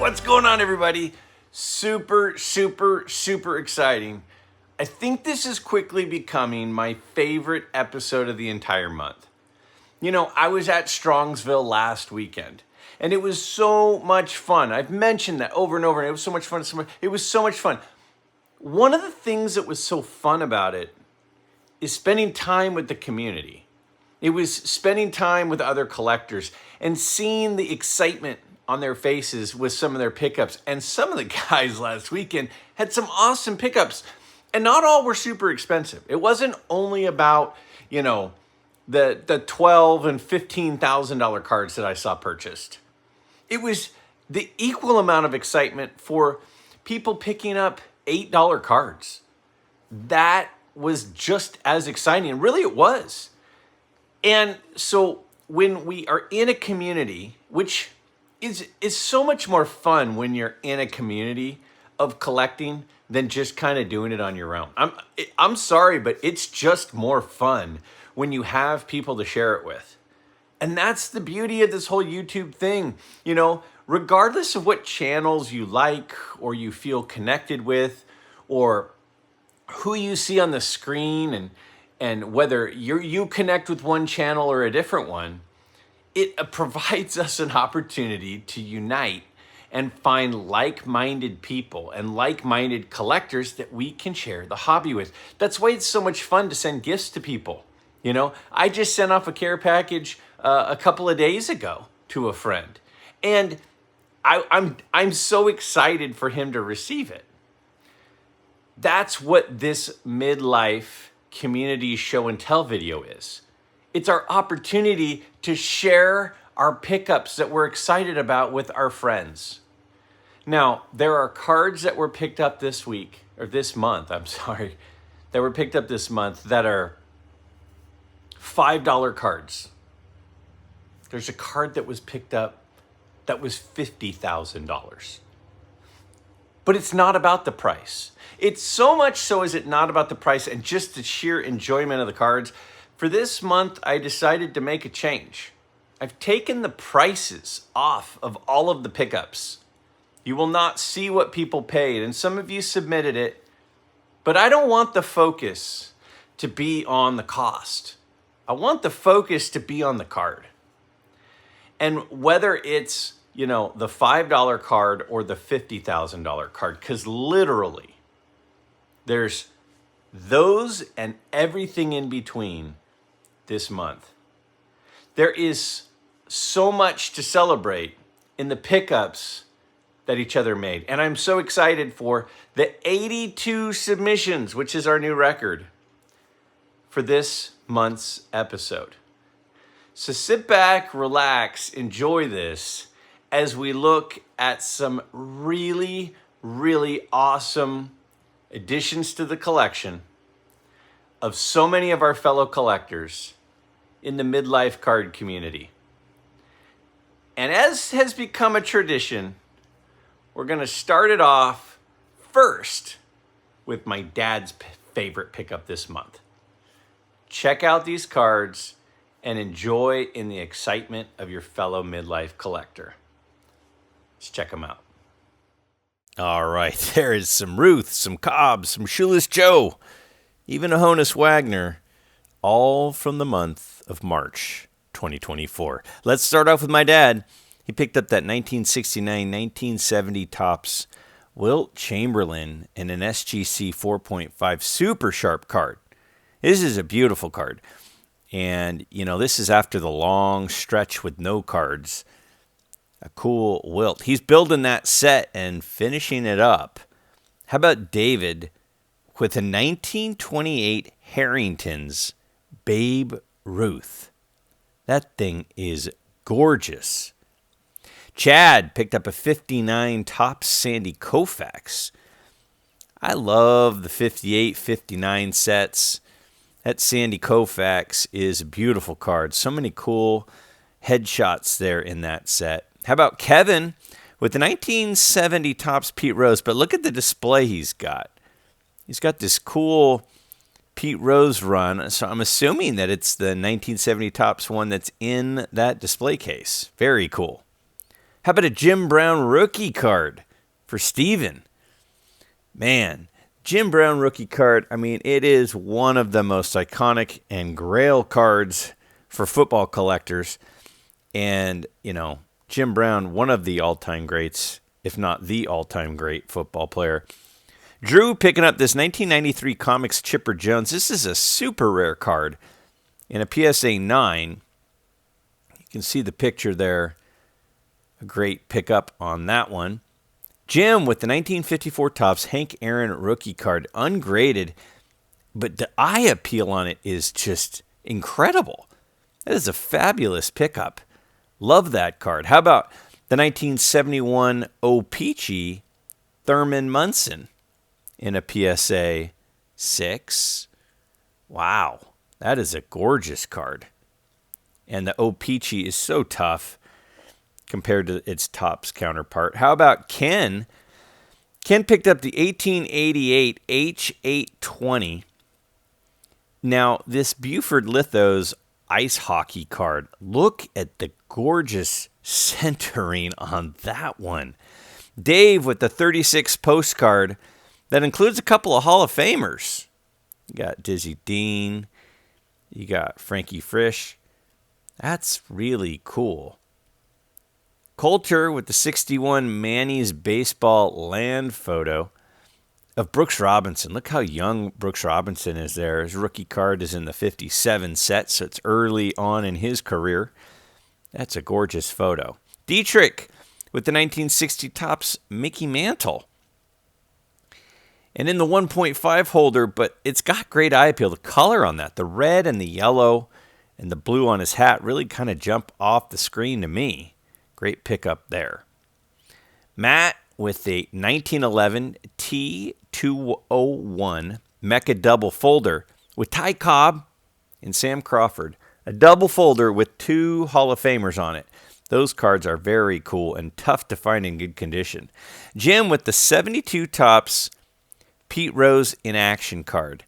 What's going on, everybody? Super exciting. I think this is quickly becoming my favorite episode of the entire month. You know, I was at Strongsville last weekend, and it was so much fun. I've mentioned that over and over, and it was so much fun. It was so much fun. One of the things that was so fun about it is spending time with the community. It was spending time with other collectors and seeing the excitement on their faces with some of their pickups. And some of the guys last weekend had some awesome pickups, and not all were super expensive. It wasn't only about, you know, the $12,000 and $15,000 cards that I saw purchased. It was the equal amount of excitement for people picking up $8 cards. That was just as exciting. Really, it was. And so when we are in a community, which is so much more fun when you're in a community of collecting than just kind of doing it on your own. I'm sorry, but it's just more fun when you have people to share it with. And that's the beauty of this whole YouTube thing. You know, regardless of what channels you like or you feel connected with or who you see on the screen and whether you connect with one channel or a different one, it provides us an opportunity to unite and find like-minded people and like-minded collectors that we can share the hobby with. That's why it's so much fun to send gifts to people. You know, I just sent off a care package a couple of days ago to a friend, and I'm so excited for him to receive it. That's what this midlife community show and tell video is. It's our opportunity to share our pickups that we're excited about with our friends. Now, there are cards that were picked up this month, that were picked up this month that are $5 cards. There's a card that was picked up that was $50,000. But it's not about the price. It's so much so is it not about the price and just the sheer enjoyment of the cards. For this month, I decided to make a change. I've taken the prices off of all of the pickups. You will not see what people paid, and some of you submitted it, but I don't want the focus to be on the cost. I want the focus to be on the card. And whether it's, you know, the $5 card or the $50,000 card, because literally there's those and everything in between this month. There is so much to celebrate in the pickups that each other made. And I'm so excited for the 82 submissions, which is our new record for this month's episode. So sit back, relax, enjoy this as we look at some really awesome additions to the collection of so many of our fellow collectors in the MidLife Card Community. And as has become a tradition, we're going to start it off first with my dad's favorite pickup this month. Check out these cards and enjoy in the excitement of your fellow midlife collector. Let's check them out. All right, there is some Ruth, some Cobb, some Shoeless Joe, even a Honus Wagner, all from the month of March 2024. Let's start off with my dad. He picked up that 1969-1970 Topps Wilt Chamberlain in an SGC 4.5 super sharp card. This is a beautiful card. And, you know, this is after the long stretch with no cards. A cool Wilt. He's building that set and finishing it up. How about David with a 1928 Harrington's Babe Ruth? That thing is gorgeous. Chad picked up a 59 Topps Sandy Koufax. I love the 58, 59 sets. That Sandy Koufax is a beautiful card. So many cool headshots there in that set. How about Kevin with the 1970 Topps Pete Rose? But look at the display he's got. He's got this cool Pete Rose run. So I'm assuming that it's the 1970 Topps one that's in that display case. Very cool. How about a Jim Brown rookie card for Steven? Man, Jim Brown rookie card, I mean, it is one of the most iconic and grail cards for football collectors. And, Jim Brown, one of the all-time greats, if not the all-time great football player. Drew picking up this 1993 Comics Chipper Jones. This is a super rare card in a PSA 9. You can see the picture there. A great pickup on that one. Jim with the 1954 Topps Hank Aaron rookie card, ungraded, but the eye appeal on it is just incredible. That is a fabulous pickup. Love that card. How about the 1971 O-Peachy Thurman Munson in a PSA 6? Wow, that is a gorgeous card. And the O-Peachy is so tough compared to its Topps counterpart. How about Ken? Ken picked up the 1888 H820. Now, this Buford Lithos ice hockey card, look at the gorgeous centering on that one. Dave with the 36 postcard that includes a couple of Hall of Famers. You got Dizzy Dean. You got Frankie Frisch. That's really cool. Coulter with the 61 Manny's baseball land photo of Brooks Robinson. Look how young Brooks Robinson is there. His rookie card is in the 57 set, so it's early on in his career. That's a gorgeous photo. Dietrich with the 1960 Topps Mickey Mantle. And in the 1.5 holder, but it's got great eye appeal. The color on that, the red and the yellow and the blue on his hat really kind of jump off the screen to me. Great pickup there. Matt with the 1911 T201 Mecha double folder with Ty Cobb and Sam Crawford. A double folder with 2 Hall of Famers on it. Those cards are very cool and tough to find in good condition. Jim with the 72 Topps Pete Rose in action card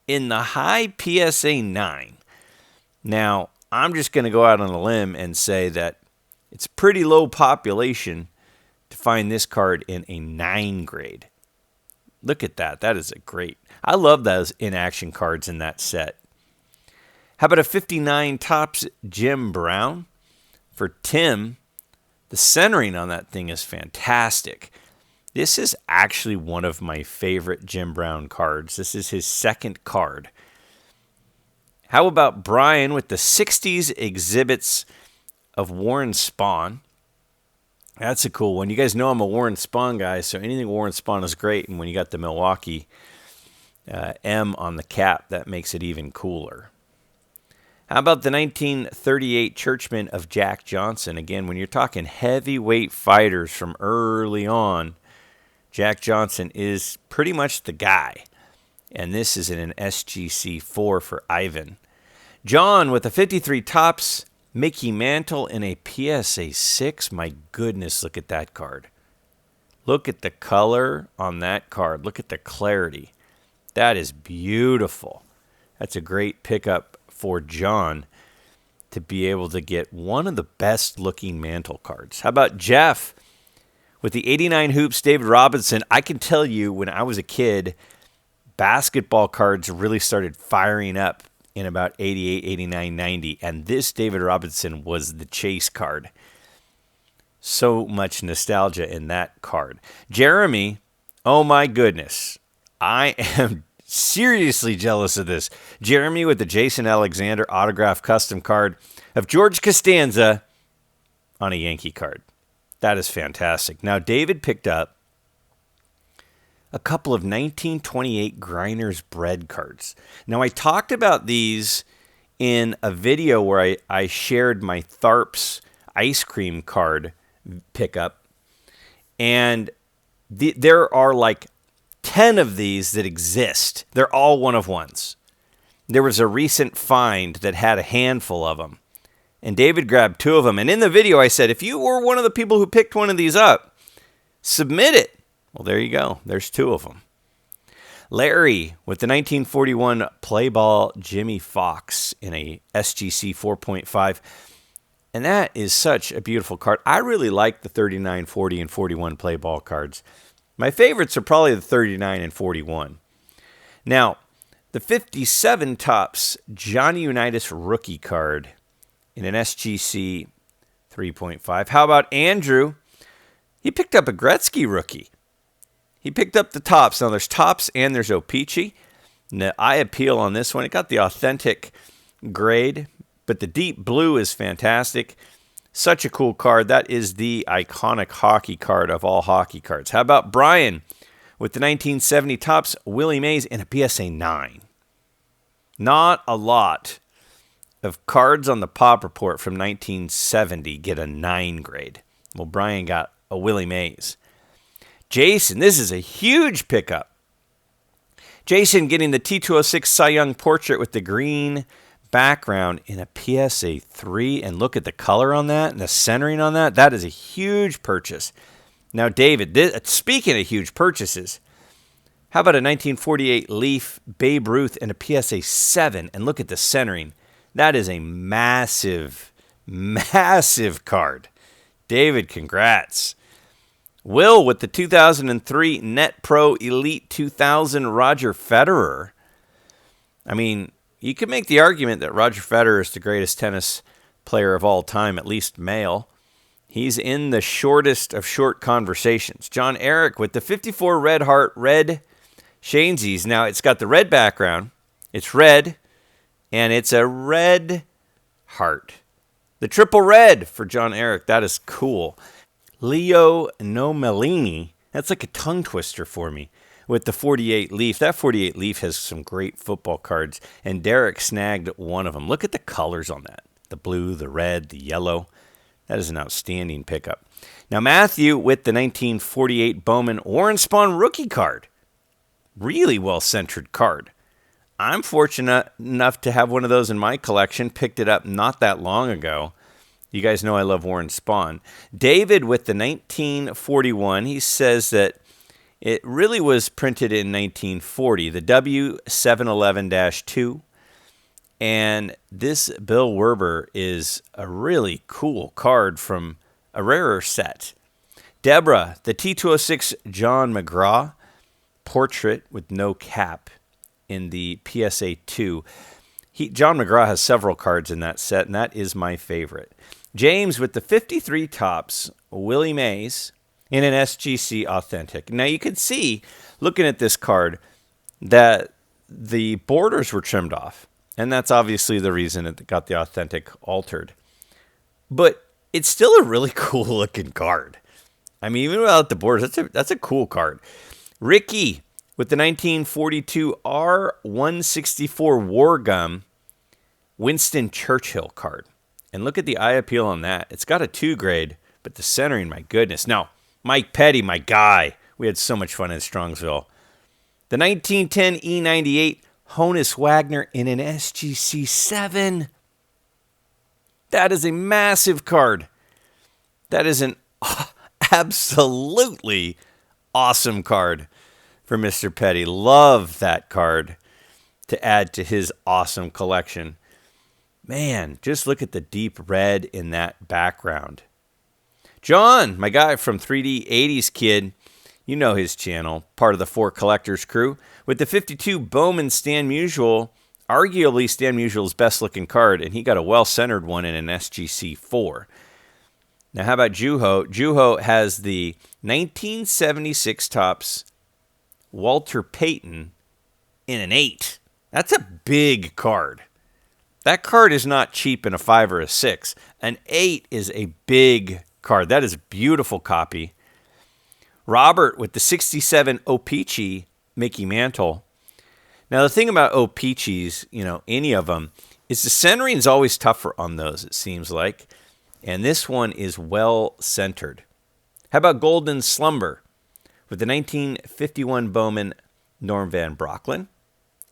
in the high PSA 9. Now, I'm just going to go out on a limb and say that it's pretty low population to find this card in a 9 grade. Look at that. That is a great. I love those in-action cards in that set. How about a 59 Topps Jim Brown for Tim? The centering on that thing is fantastic. This is actually one of my favorite Jim Brown cards. This is his second card. How about Brian with the 60s exhibits of Warren Spahn? That's a cool one. You guys know I'm a Warren Spahn guy, so anything Warren Spahn is great. And when you got the Milwaukee M on the cap, that makes it even cooler. How about the 1938 Churchman of Jack Johnson? Again, when you're talking heavyweight fighters from early on, Jack Johnson is pretty much the guy. And this is in an SGC 4 for Ivan. John with the 53 Topps Mickey Mantle in a PSA 6. My goodness, look at that card. Look at the color on that card. Look at the clarity. That is beautiful. That's a great pickup for John to be able to get one of the best looking Mantle cards. How about Jeff with the 89 Hoops David Robinson? I can tell you when I was a kid, basketball cards really started firing up in about 88, 89, 90. And this David Robinson was the chase card. So much nostalgia in that card. Jeremy, oh my goodness. I am seriously jealous of this. Jeremy with the Jason Alexander autograph custom card of George Costanza on a Yankee card. That is fantastic. Now, David picked up a couple of 1928 Griner's Bread cards. Now, I talked about these in a video where I shared my Tharps ice cream card pickup. And there are like 10 of these that exist. They're all one-of-ones. There was a recent find that had a handful of them. And David grabbed 2 of them. And in the video, I said, if you were one of the people who picked one of these up, submit it. Well, there you go. There's 2 of them. Larry with the 1941 Play Ball Jimmy Fox in a SGC 4.5. And that is such a beautiful card. I really like the 39, 40, and 41 play ball cards. My favorites are probably the 39 and 41. Now, the 57 Topps Johnny Unitas rookie card in an SGC 3.5. How about Andrew? He picked up a Gretzky rookie. He picked up the Topps. Now, there's Topps and there's O-Pee-Chee. And the eye appeal on this one, it got the authentic grade, but the deep blue is fantastic. Such a cool card. That is the iconic hockey card of all hockey cards. How about Brian with the 1970 Topps Willie Mays in a PSA 9? Not a lot of cards on the Pop Report from 1970 get a 9 grade. Well, Brian got a Willie Mays. Jason, this is a huge pickup. Jason getting the T206 Cy Young portrait with the green background in a PSA 3. And look at the color on that and the centering on that. That is a huge purchase. Now, David, speaking of huge purchases, how about a 1948 Leaf Babe Ruth in a PSA 7? And look at the centering. That is a massive, massive card. David, congrats. Will with the 2003 Net Pro Elite 2000 Roger Federer. I mean, you could make the argument that Roger Federer is the greatest tennis player of all time, at least male. He's in the shortest of short conversations. John Eric with the 54 Red Heart Red Shanezies. Now, it's got the red background. It's red, and it's a red heart. The triple red for John Eric. That is cool. Leo Nomelini. That's like a tongue twister for me. With the 48 Leaf. That 48 Leaf has some great football cards, and Derek snagged one of them. Look at the colors on that. The blue, the red, the yellow. That is an outstanding pickup. Now, Matthew with the 1948 Bowman Warren Spahn rookie card. Really well-centered card. I'm fortunate enough to have one of those in my collection. Picked it up not that long ago. You guys know I love Warren Spahn. David with the 1941. He says that it really was printed in 1940. The W711-2. And this Bill Werber is a really cool card from a rarer set. Deborah, the T206 John McGraw portrait with no cap in the PSA 2. John McGraw has several cards in that set, and that is my favorite. James with the 53 Topps Willie Mays in an SGC Authentic. Now you can see, looking at this card, that the borders were trimmed off. And that's obviously the reason it got the Authentic altered. But it's still a really cool looking card. I mean, even without the borders, that's a cool card. Ricky with the 1942 R164 War Gum Winston Churchill card. And look at the eye appeal on that. It's got a 2 grade, but the centering, my goodness. Now, Mike Petty, my guy. We had so much fun in Strongsville. The 1910 E98 Honus Wagner in an SGC 7. That is a massive card. That is an absolutely awesome card for Mr. Petty. Love that card to add to his awesome collection. Man, just look at the deep red in that background. John, my guy from 3D 80s Kid, you know his channel, part of the 4 Collectors crew, with the 52 Bowman Stan Musial, arguably Stan Musial's best looking card, and he got a well-centered one in an SGC 4. Now, how about Juho? Juho has the 1976 Topps Walter Payton in an 8. That's a big card. That card is not cheap in a 5 or a 6. An 8 is a big card. That is a beautiful copy. Robert with the 67 O-Pee-Chee Mickey Mantle. Now, the thing about O-Pee-Chees, any of them, is the centering is always tougher on those, it seems like. And this one is well-centered. How about Golden Slumber with the 1951 Bowman Norm Van Brocklin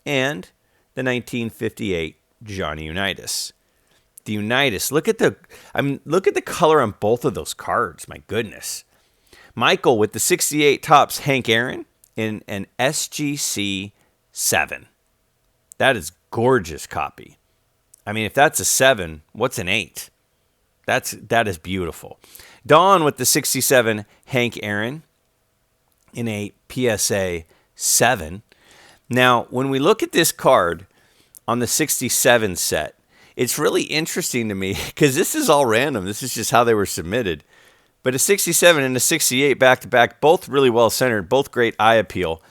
and the 1958 Johnny Unitas. The Unitas, look at the color on both of those cards. My goodness. Michael with the 68 Topps Hank Aaron in an SGC 7. That is gorgeous copy. I mean, if that's a 7, what's an 8? That is beautiful. Dawn with the 67 Hank Aaron in a PSA 7. Now, when we look at this card on the 67 set, it's really interesting to me because this is all random. This is just how they were submitted. But a 67 and a 68 back-to-back, both really well-centered, both great eye appeal,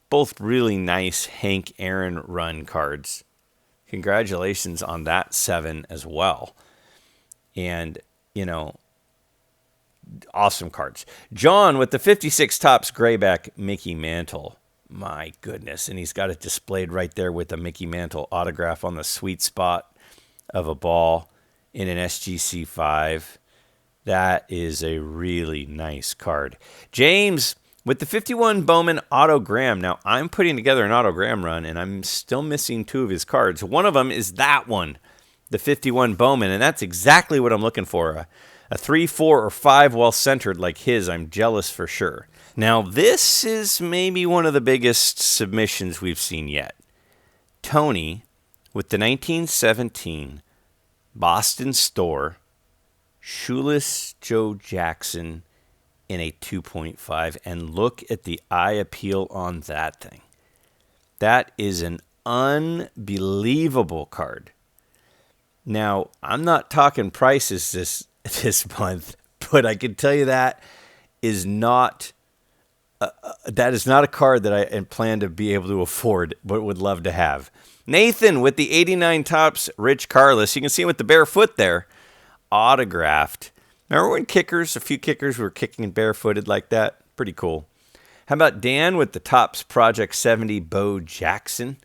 both really nice Hank Aaron run cards. Congratulations on that 7 as well. And, awesome cards. John with the 56 Topps Grayback Mickey Mantle. My goodness. And he's got it displayed right there with the Mickey Mantle autograph on the sweet spot of a ball in an SGC 5. That is a really nice card. James with the 51 Bowman Autogram. Now, I'm putting together an autogram run, and I'm still missing 2 of his cards. One of them is that one, the 51 Bowman, and that's exactly what I'm looking for. A 3, 4, or 5 well-centered like his. I'm jealous for sure. Now, this is maybe one of the biggest submissions we've seen yet. Tony with the 1917 Boston Store Shoeless Joe Jackson in a 2.5. And look at the eye appeal on that thing. That is an unbelievable card. Now, I'm not talking prices this month, but I can tell you that is not a card that I plan to be able to afford, but would love to have. Nathan with the 89 Topps Rich Carlos. You can see him with the bare foot there, autographed. Remember when a few kickers were kicking barefooted like that? Pretty cool. How about Dan with the Topps Project 70 Bo Jackson?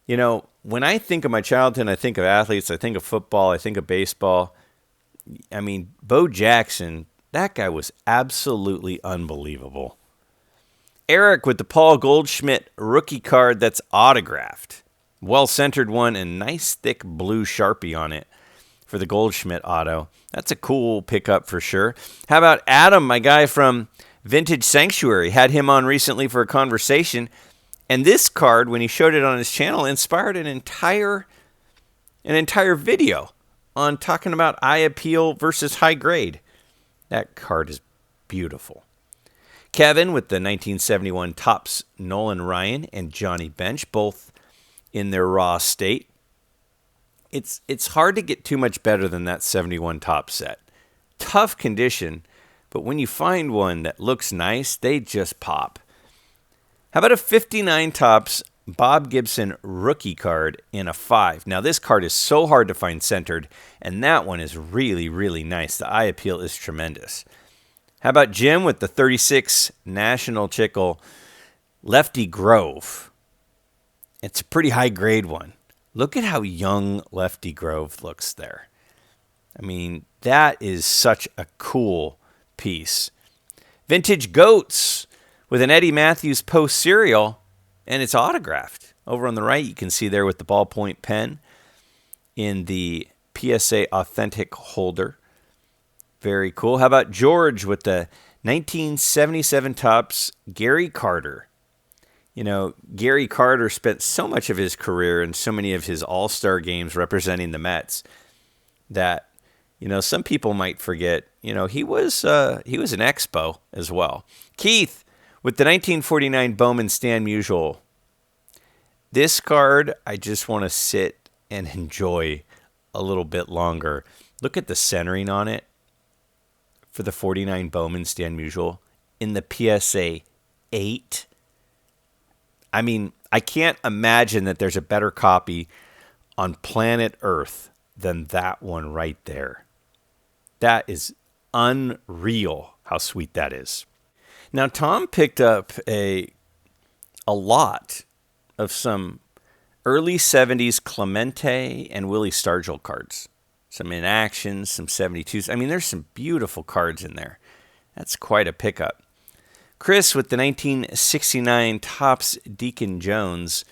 When I think of my childhood, I think of athletes, I think of football, I think of baseball. I mean, Bo Jackson, that guy was absolutely unbelievable. Eric with the Paul Goldschmidt rookie card that's autographed. Well-centered one and nice thick blue Sharpie on it for the Goldschmidt auto. That's a cool pickup for sure. How about Adam, my guy from Vintage Sanctuary? Had him on recently for a conversation. And this card, when he showed it on his channel, inspired an entire video on talking about eye appeal versus high grade. That card is beautiful. Kevin with the 1971 Topps Nolan Ryan and Johnny Bench, both in their raw state. It's hard to get too much better than that 71 Topps set. Tough condition, but when you find one that looks nice, they just pop. How about a 59 Topps Bob Gibson rookie card in a 5? Now, this card is so hard to find centered, and that one is really, really nice. The eye appeal is tremendous. How about Jim with the 36 National Chickle Lefty Grove? It's a pretty high grade one. Look at how young Lefty Grove looks there. I mean, that is such a cool piece. Vintage Goats with an Eddie Matthews Post cereal, and it's autographed. Over on the right, you can see there with the ballpoint pen in the PSA Authentic holder. Very cool. How about George with the 1977 Topps Gary Carter? Gary Carter spent so much of his career and so many of his all-star games representing the Mets that, some people might forget, he was an Expo as well. Keith with the 1949 Bowman Stan Musial. This card, I just want to sit and enjoy a little bit longer. Look at the centering on it for the 49 Bowman Stan Musial in the PSA 8. I mean, I can't imagine that there's a better copy on planet Earth than that one right there. That is unreal how sweet that is. Now, Tom picked up a lot of some early 70s Clemente and Willie Stargell cards. Some in action, some 72s. I mean, there's some beautiful cards in there. That's quite a pickup. Chris with the 1969 Topps Deacon Jones.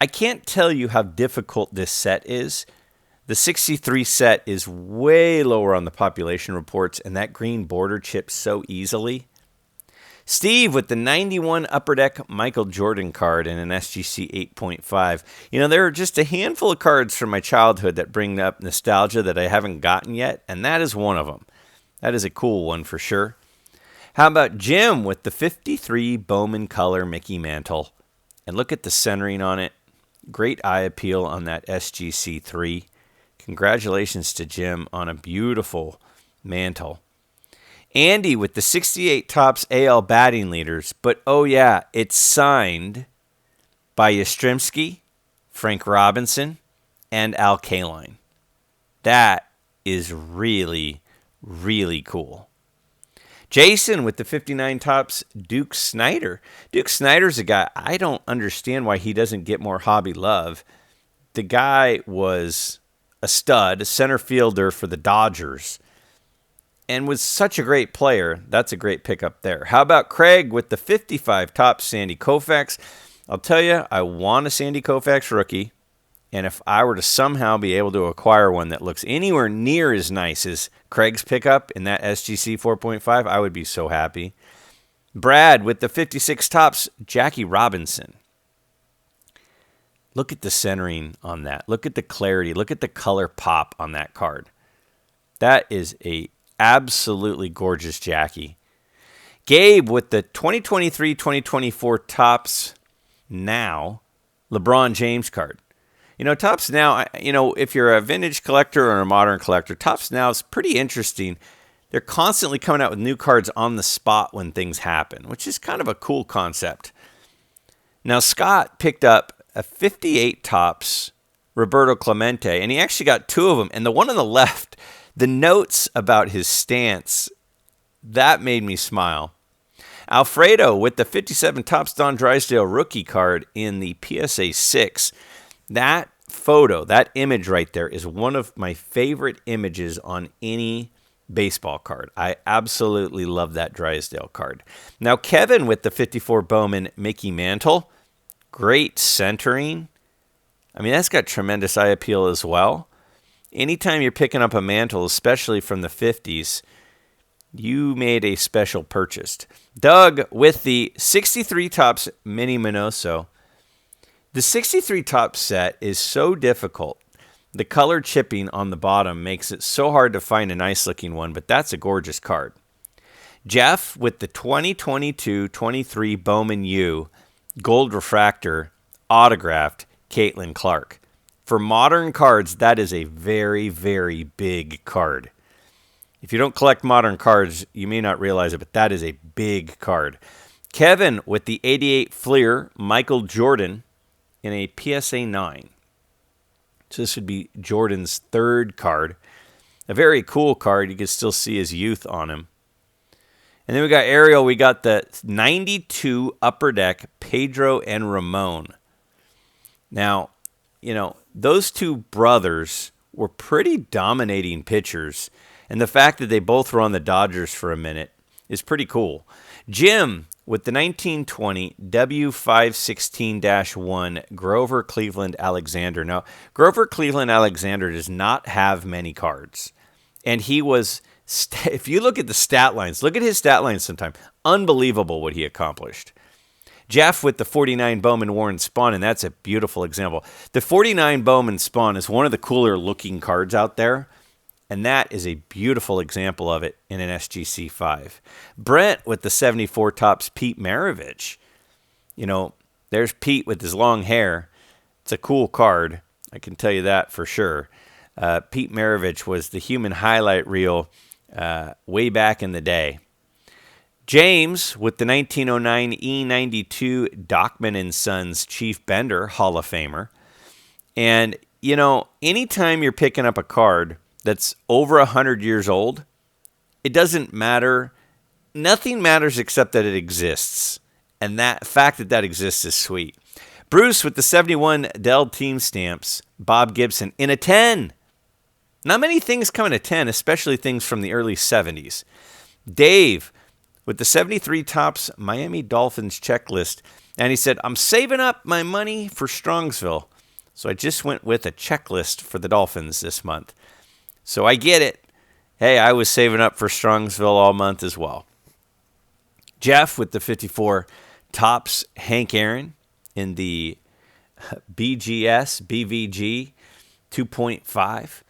I can't tell you how difficult this set is. The 63 set is way lower on the population reports, and that green border chips so easily. Steve with the 91 Upper Deck Michael Jordan card in an SGC 8.5. There are just a handful of cards from my childhood that bring up nostalgia that I haven't gotten yet, and that is one of them. That is a cool one for sure. How about Jim with the 53 Bowman Color Mickey Mantle? And look at the centering on it. Great eye appeal on that SGC 3. Congratulations to Jim on a beautiful mantle. Andy with the 68 Topps AL batting leaders, but oh yeah, it's signed by Yastrzemski, Frank Robinson, and Al Kaline. That is really, really cool. Jason with the 59 Topps Duke Snider. Duke Snider's a guy, I don't understand why he doesn't get more hobby love. The guy was a stud, a center fielder for the Dodgers, and was such a great player. That's a great pickup there. How about Craig with the 55 Topps Sandy Koufax? I'll tell you, I want a Sandy Koufax rookie, and if I were to somehow be able to acquire one that looks anywhere near as nice as Craig's pickup in that SGC 4.5, I would be so happy. Brad with the 56 Topps Jackie Robinson. Look at the centering on that. Look at the clarity. Look at the color pop on that card. That is a absolutely gorgeous Jackie. Gabe with the 2023-2024 Topps Now LeBron James card. Topps Now, if you're a vintage collector or a modern collector, Topps Now is pretty interesting. They're constantly coming out with new cards on the spot when things happen, which is kind of a cool concept. Now, Scott picked up a 58 Topps Roberto Clemente, and he actually got two of them. And the one on the left, the notes about his stance, that made me smile. Alfredo with the 57 Topps Don Drysdale rookie card in the PSA 6. That photo, that image right there is one of my favorite images on any baseball card. I absolutely love that Drysdale card. Now, Kevin with the 54 Bowman Mickey Mantle. Great centering. That's got tremendous eye appeal as well. Anytime you're picking up a mantle, especially from the 50s, you made a special purchase. Doug with the 63 Topps Mini Minoso. The 63 Topps set is so difficult. The color chipping on the bottom makes it so hard to find a nice looking one, but that's a gorgeous card. Jeff with the 2022-23 Bowman U Gold Refractor autographed Caitlin Clark. For modern cards, that is a very, very big card. If you don't collect modern cards, you may not realize it, but that is a big card. Kevin with the 88 Fleer Michael Jordan in a PSA 9. So this would be Jordan's third card. A very cool card. You can still see his youth on him. And then we got Ariel. We got the 92 Upper Deck Pedro and Ramon. Now, those two brothers were pretty dominating pitchers. And the fact that they both were on the Dodgers for a minute is pretty cool. Jim with the 1920 W516-1 Grover Cleveland Alexander. Now, Grover Cleveland Alexander does not have many cards. And he was, if you look at the stat lines, look at his stat lines sometime. Unbelievable what he accomplished. Jeff with the 49 Bowman Warren Spawn, and that's a beautiful example. The 49 Bowman Spawn is one of the cooler looking cards out there. And that is a beautiful example of it in an SGC 5. Brent with the 74 Topps Pete Maravich. There's Pete with his long hair. It's a cool card. I can tell you that for sure. Pete Maravich was the human highlight reel way back in the day. James with the 1909 E92 Dockman & Sons Chief Bender Hall of Famer. And, anytime you're picking up a card that's over 100 years old, it doesn't matter. Nothing matters except that it exists. And that fact that exists is sweet. Bruce with the 71 Dell Team Stamps, Bob Gibson in a 10. Not many things come in a 10, especially things from the early 70s. Dave with the 73 Topps Miami Dolphins checklist. And he said, I'm saving up my money for Strongsville. So I just went with a checklist for the Dolphins this month. So I get it. Hey, I was saving up for Strongsville all month as well. Jeff with the 54 Topps Hank Aaron in the BVG 2.5.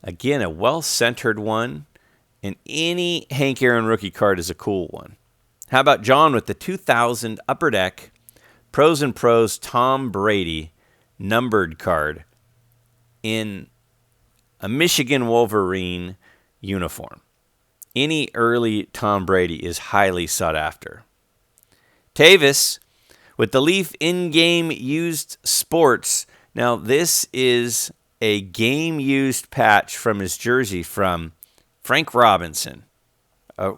Again, a well-centered one, and any Hank Aaron rookie card is a cool one. How about John with the 2000 Upper Deck Pros and Pros Tom Brady numbered card in a Michigan Wolverine uniform. Any early Tom Brady is highly sought after. Tavis with the Leaf in-game used sports. Now, this is a game-used patch from his jersey from Frank Robinson.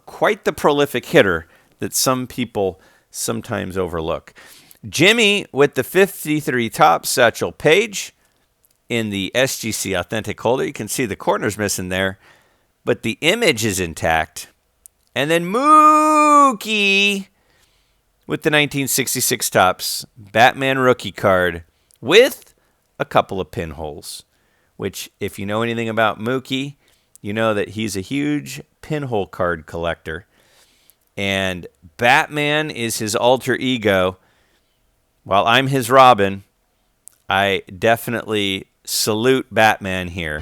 Quite the prolific hitter that some people sometimes overlook. Jimmy with the 53 Topps Satchel Paige in the SGC Authentic holder. You can see the corner's missing there, but the image is intact. And then Mookie with the 1966 Topps Batman rookie card with a couple of pinholes, which if you know anything about Mookie, you know that he's a huge pinhole card collector. And Batman is his alter ego. While I'm his Robin, I definitely salute Batman here.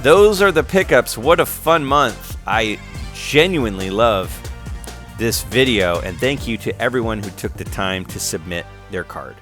Those are the pickups. What a fun month. I genuinely love this video, and thank you to everyone who took the time to submit their card.